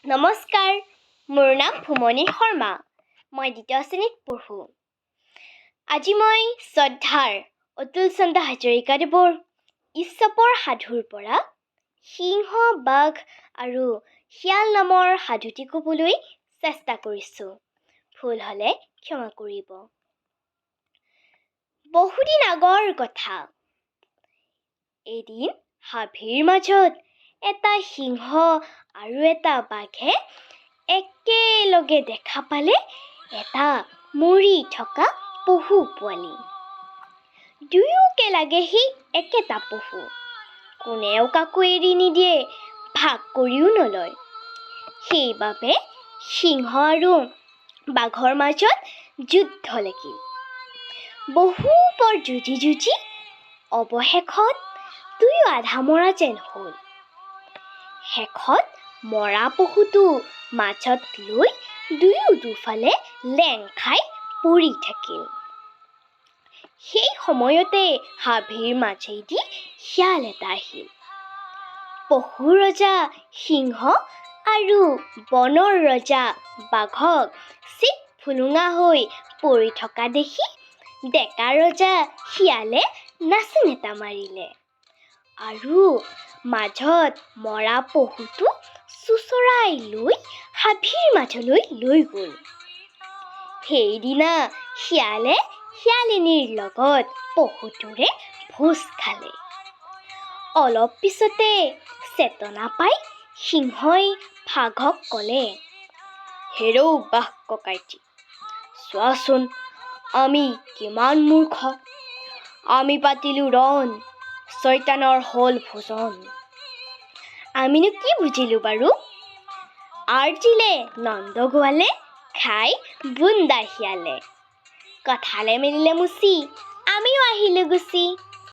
নমস্কাৰ, মোৰ নাম ভুমনি শৰ্মা। মই ২য় শ্ৰেণীত পঢ়োঁ। আজি মই শ্ৰদ্ধাৰ অতুল চন্দ্ৰ হাজৰিকাদেৱৰ ঈছপৰ সাধুৰ পৰা সিংহ, বাঘ আৰু শিয়াল নামৰ সাধুটি ক'বলৈ চেষ্টা কৰিছোঁ। ভুল হ'লে ক্ষমা কৰিব। বহুদিন আগৰ কথা। এদিন হাবিৰ মাজত এটা সিংহ আৰু এটা বাঘে একেলগে দেখা পালে এটা মৰি থকা পহু পোৱালি। দুয়োকে লাগে সেই একেটা পহু। কোনেও কাকো এৰি নিদিয়ে, ভাগ কৰিও নলয়। সেইবাবে সিংহ আৰু বাঘৰ মাজত যুদ্ধ লাগিল। বহুপৰ যুঁজি অৱশেষত দুয়ো আধা মৰা যেন হ'ল। শেষত মৰা পহুটো মাজত লৈ দুয়ো দুফালে লেং খাই পৰি থাকিল। সেই সময়তে হাবিৰ মাজেদি শিয়াল এটা আহিল। পহুৰ ৰজা সিংহ আৰু বনৰ ৰজা বাঘক চিত ফুলুঙা হৈ পৰি থকা দেখি ডেকা ৰজা শিয়ালে নাচি নেতা মাৰিলে আৰু মাজত মৰা পহুটো চোঁচৰাই লৈ হাবিৰ মাজলৈ লৈ গ'ল। সেইদিনা শিয়ালে শিয়ালিনীৰ লগত পহুটোৰে ভোজ খালে। অলপ পিছতে চেতনা পাই সিংহই বাঘক ক'লে, "হেৰৌ বাঘ ককাইটি, চোৱাচোন আমি কিমান মূৰ্খ। আমি পাতিলোঁ ৰণ, চৈতানৰ হ'ল ভোজন। আমিনো কি বুজিলোঁ বাৰু? আৰ্জিলে নন্দ গোৱালে, খাই বুন্দা শিয়ালে। কথালে মেলিলে মুচি, আমিও আহিলোঁ গুচি।